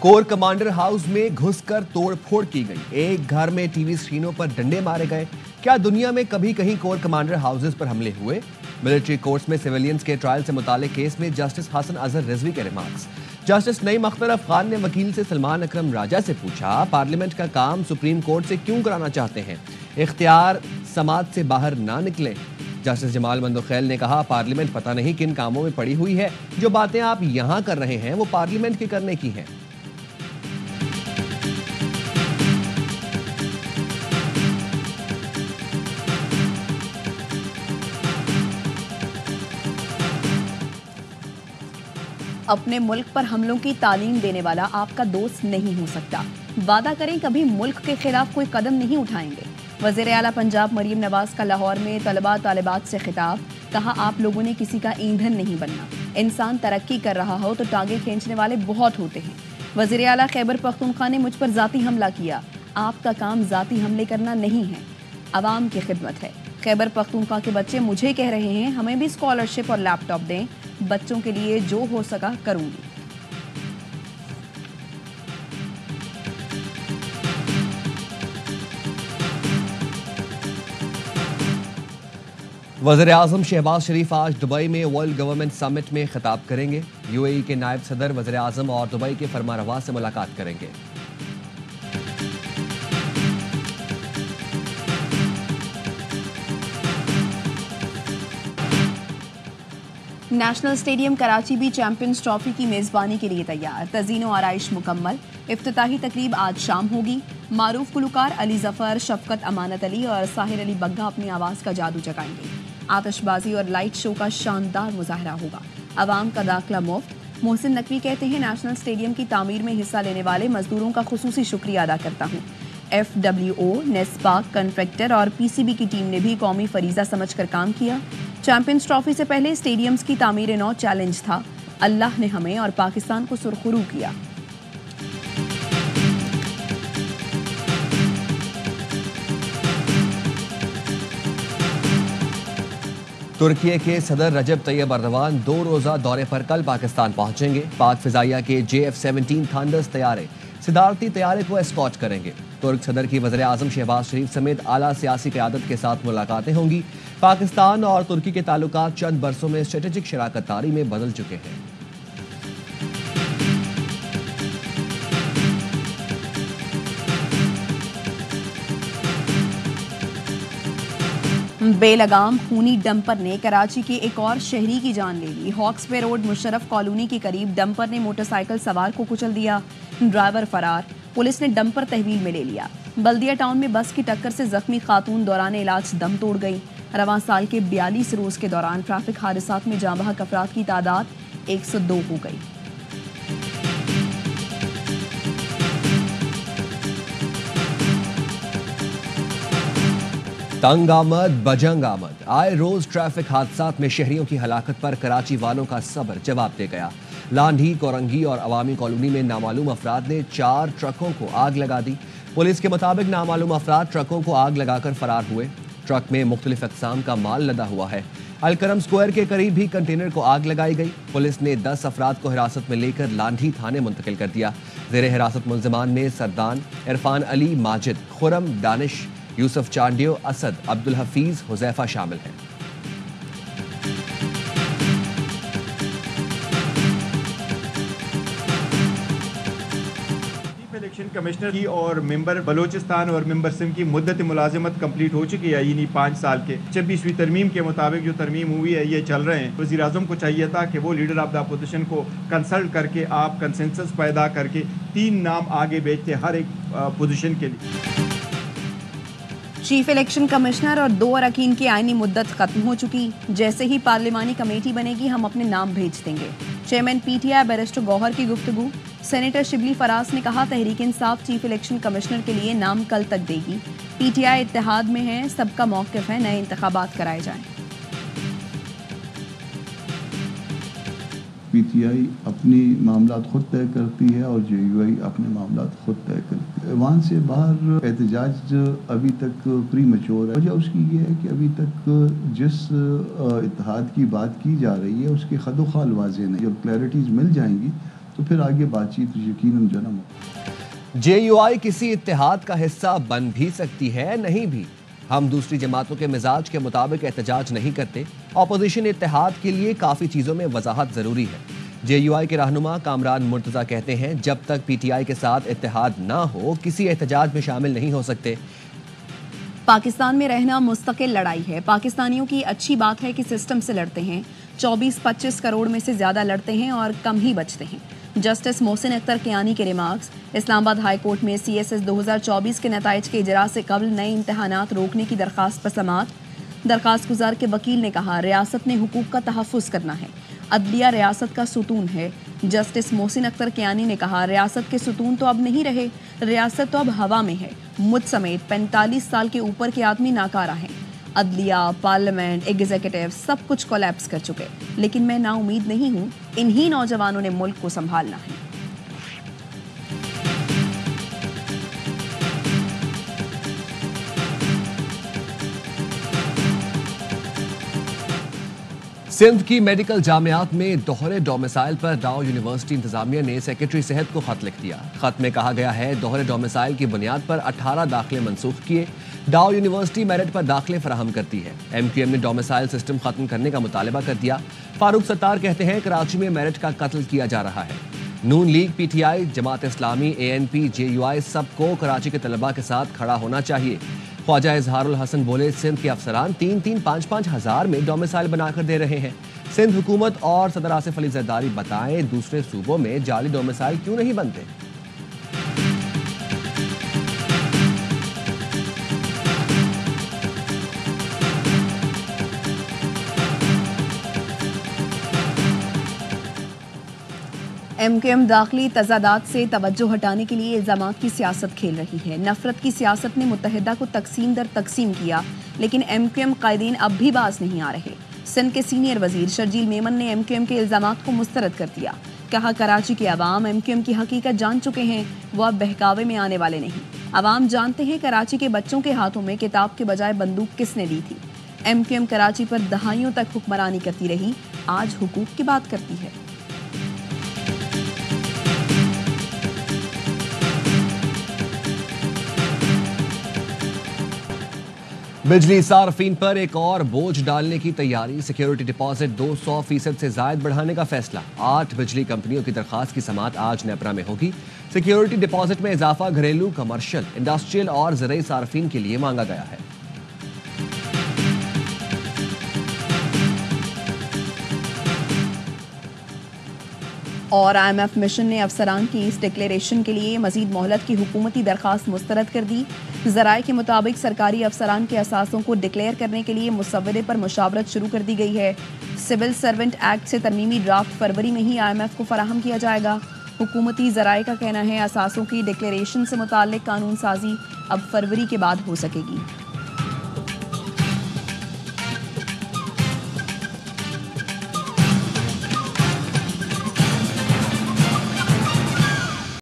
Core commander house में घुसकर तोड़फोड़ की गई। एक घर में टीवी स्क्रीनों पर डंडे मारे गए। क्या दुनिया में कभी कहीं कोर कमांडर हाउसेस पर हमले हुए? मिलिट्री कोर्ट्स में सिविलियंस के ट्रायल से मुतालिक केस में जस्टिस हसन अजहर रिजवी के रिमार्क्स। जस्टिस नईम अख्तर अफगान ने वकील से सलमान अकरम राजा से पूछा, पार्लियामेंट का काम सुप्रीम कोर्ट से क्यों कराना चाहते हैं? इख्तियार समाज से बाहर ना निकले। जस्टिस जमाल मंदोखैल ने कहा, पार्लियामेंट पता नहीं किन कामों में पड़ी हुई है। जो बातें आप यहां कर रहे हैं वो पार्लियामेंट के करने की हैं। अपने मुल्क पर हमलों की तालीम देने वाला आपका दोस्त नहीं हो सकता। वादा करें कभी मुल्क के खिलाफ कोई कदम नहीं उठाएंगे। वज़ीर आला पंजाब मरीम नवाज का लाहौर में तलबा तालिबात से खिताब। कहा, आप लोगों ने किसी का ईंधन नहीं बनना। इंसान तरक्की कर रहा हो तो टांगे खींचने वाले बहुत होते हैं। वज़ीर आला खैबर पख्तूनख्वा ने मुझ पर जाती हमला किया। आपका काम जाती हमले करना नहीं है, अवाम की खिदमत है। खैबर पख्तूनख्वा के बच्चे मुझे कह रहे हैं, हमें भी स्कॉलरशिप और लैपटॉप दें। बच्चों के लिए जो हो सका करूंगी। वज़ीर आज़म शहबाज शरीफ आज दुबई में वर्ल्ड गवर्नमेंट समिट में खिताब करेंगे। यूएई के नायब सदर वज़ीर आज़म और दुबई के फरमारवा से मुलाकात करेंगे। नेशनल स्टेडियम कराची भी चैंपियंस ट्रॉफी की मेजबानी के लिए तैयार। तज़ीनो आराइश मुकम्मल। इफ्तिताही तकरीब आज शाम होगी। मारूफ गुलकार अली जफर, शफकत अमानत अली और साहिर अली बग्गा अपनी आवाज़ का जादू जगाएंगे। आतिशबाजी और लाइट शो का शानदार मुजाहरा होगा। अवाम का दाखिला मुफ्त। मोहसिन नकवी कहते हैं, नेशनल स्टेडियम की तामीर में हिस्सा लेने वाले मजदूरों का खुसूसी शुक्रिया अदा करता हूँ। FWO, नेस्पाक, कॉन्ट्रैक्टर और PCB की टीम ने भी कौमी फरीजा समझकर काम किया। चैंपियंस ट्रॉफी से पहले स्टेडियम्स की तामीर नौ चैलेंज था। अल्लाह ने हमें और पाकिस्तान को सुरखरू किया। तुर्की के सदर रजब तैयब अर्दवान 2 रोजा दौरे पर कल पाकिस्तान पहुंचेंगे। पाक फिजाइया के JF-17 थंडर्स तैयारे सिदारती तैयारे को एस्कॉर्ट करेंगे। तुर्क सदर की वज़ीर आज़म शहबाज शरीफ समेत आला सियासी क़यादत के साथ मुलाकातें होंगी। पाकिस्तान और तुर्की के ताल्लुकात चंद बरसों में स्ट्रेटेजिक शराकतदारी में बदल चुके हैं। बेलगाम खूनी डंपर ने कराची के एक और शहरी की जान ले ली। हॉक्सवे रोड मुशर्रफ कॉलोनी के करीब डंपर ने मोटरसाइकिल सवार को कुचल दिया। ड्राइवर फरार। पुलिस ने डंपर तहवील में ले लिया। बल्दिया टाउन में बस की टक्कर से जख्मी खातून दौरान इलाज दम तोड़ गई। रवां साल के 42 रोज के दौरान ट्रैफिक हादसात में जाँ बहक अफराद की तादाद 102 हो गई। तंग आमद बजंग आमद। आए रोज ट्रैफिक हादसात में शहरियों की हलाकत पर कराची वालों का सब्र जवाब दे गया। लांढी, कोरंगी और अवामी कॉलोनी में नामालूम अफराद ने 4 ट्रकों को आग लगा दी। पुलिस के मुताबिक नामालूम अफराद ट्रकों को आग लगाकर फरार हुए। ट्रक में मुख्तलिफ अक़साम का माल लदा हुआ है। अलकरम स्क्वायर के करीब भी कंटेनर को आग लगाई गई। पुलिस ने 10 अफराद को हिरासत में लेकर लांढी थाने मुंतकिल कर दिया। ज़ेरे हिरासत मुल्ज़िमान में सरदान, इरफान अली, माजिद, खुरम, दानिश, यूसुफ चांडियो, असद, अब्दुल हफीज, हुज़ैफा शामिल हैं। इलेक्शन कमिश्नर की और मेंबर बलोचिस्तान और मेंबर सिंध की मुद्दत मुलाजमत कंप्लीट हो चुकी है, यानी 5 साल के 26वीं तरमीम के मुताबिक जो तरमीम हुई है ये चल रहे हैं। वज़ीर आज़म को चाहिए था कि वो लीडर ऑफ द अपोजिशन को कंसल्ट करके आप कंसेंसस पैदा करके 3 नाम आगे भेजते हर एक पोजीशन के लिए। चीफ इलेक्शन कमिश्नर और 2 अरकान की आईनी मुद्दत खत्म हो चुकी। जैसे ही पार्लिमानी कमेटी बनेगी हम अपने नाम भेज देंगे। चेयरमैन PTI बैरिस्टर गौहर की गुफ्तगू। सेनेटर शिबली फराज ने कहा, Tehreek Insaf chief election commissioner के लिए नाम कल तक देगी। PTI इत्तेहाद में है, सबका मौक़िफ़ है, नए इंतखाबात कराए जाएं। PTI अपनी मामलात खुद तय करती है और JUI अपने मामलात खुद तय करती है। वहाँ से बाहर एहतजाज अभी तक प्री मैच्योर है। वजह उसकी ये है कि अभी तक जिस इत्तेहाद की बात की जा रही है उसकी खदोखाल वाज़ेह नहीं। जब क्लैरिटीज़ मिल जाएंगी तो फिर आगे बातचीत यकीनन जन्म हो। JUI किसी इत्तेहाद का हिस्सा बन भी सकती है, नहीं भी। हम दूसरी जमातों के मिजाज के मुताबिक एहतजाज नहीं करते। ऑपोजिशन इत्तेहाद के लिए काफ़ी चीज़ों में वजाहत ज़रूरी है। JUI के रहनुमा कामरान मुर्तज़ा कहते हैं, जब तक PTI के साथ इत्तेहाद ना हो किसी एहतजाज में शामिल नहीं हो सकते। पाकिस्तान में रहना मुस्तकिल लड़ाई है। पाकिस्तानियों की अच्छी बात है कि सिस्टम से लड़ते हैं। 24-25 करोड़ में से ज़्यादा लड़ते हैं और कम ही बचते हैं। जस्टिस मोहसिन अख्तर कियानी के रिमार्क्स। इस्लामाबाद हाई कोर्ट में CSS 2024 के नताइज के इजरा से कबल नए इम्तहानात रोकने की दरख्वास्त पर समाअत। दरख्वास्त गुजार के वकील ने कहा, रियासत ने हुकूक का तहफ़्फ़ुज़ करना है। अदलिया रियासत का सुतून है। जस्टिस मोहसिन अख्तर कियानी ने कहा, रियासत के सुतून तो अब नहीं रहे, रियासत तो अब हवा में है। मुझ समेत 45 साल के ऊपर के आदमी नाकारा हैं। अदलिया, पार्लियामेंट, एग्जीक्यूटिव सब कुछ कोलैप्स कर चुके, लेकिन मैं नाउमीद नहीं हूँ। इन्हीं नौजवानों ने मुल्क को संभालना है। सिंध की मेडिकल जामियात में दोहरे डोमिसाइल पर डाउ यूनिवर्सिटी इंतजामिया ने सेक्रेटरी सेहत को खत लिख दिया। खत में कहा गया है, दोहरे डोमिसाइल की बुनियाद पर 18 दाखिले मनसूख किए। डाउ यूनिवर्सिटी मेरिट पर दाखिले फराहम करती है। MQM ने डोमिसाइल सिस्टम खत्म करने का मुतालबा कर दिया। फारूक सत्तार कहते हैं, कराची में मेरिट का कत्ल किया जा रहा है। नून league, PTI, Jamaat Islami, ANP, JUI सबको कराची के तलबा के साथ खड़ा होना चाहिए। ख्वाजा इजहारुल हसन बोले, सिंध के अफसरान 3-5 हज़ार में डोमिसाइल बनाकर दे रहे हैं। सिंध हुकूमत और सदर आसिफ अली जरदारी बताएं, दूसरे सूबों में जाली डोमिसाइल क्यों नहीं बनते। MQM दाखिली तजादात से तवज्जो हटाने के लिए इल्जामात की सियासत खेल रही है। नफरत की सियासत ने मुत्तहिदा को तकसीम दर तकसीम किया, लेकिन MQM कायदीन अब भी बाज नहीं आ रहे। सिंध के सीनियर वजीर शर्जील मेमन ने MQM के इल्जामात को मुस्तरद कर दिया। कहा, कराची के अवाम MQM की हकीकत जान चुके हैं, वो अब बहकावे में आने वाले नहीं। अवाम जानते हैं कराची के बच्चों के हाथों में किताब के बजाय बंदूक किसने दी थी। MQM कराची पर दहाइयों तक हुक्मरानी करती रही, आज हुकूक की बात करती है। बिजली सार्फिन पर एक और बोझ डालने की तैयारी। सिक्योरिटी डिपॉजिट 200% से जायद बढ़ाने का फैसला। 8 बिजली कंपनियों की दरखास्त की समाअत आज नेपरा में होगी। सिक्योरिटी डिपॉजिट में इजाफा घरेलू, कमर्शियल, इंडस्ट्रियल और ज़राई सार्फिन के लिए मांगा गया है। और IMF मिशन ने अफसरान की इस डिक्लेरेशन के लिए मजीद मोहलत की हुकूमती दरखास्त मुस्तरद कर दी। ज़राए के मुताबिक सरकारी अफसरान के असासों को डिक्लेयर करने के लिए मुसव्वदे पर मुशावरत शुरू कर दी गई है। सिविल सर्वेंट एक्ट से तरमीमी ड्राफ्ट फरवरी में ही IMF को फराहम किया जाएगा। हुकूमती ज़राए का कहना है, असासों की डिक्लेरेशन से मुताल्लिक कानून साजी अब फरवरी के बाद हो सकेगी।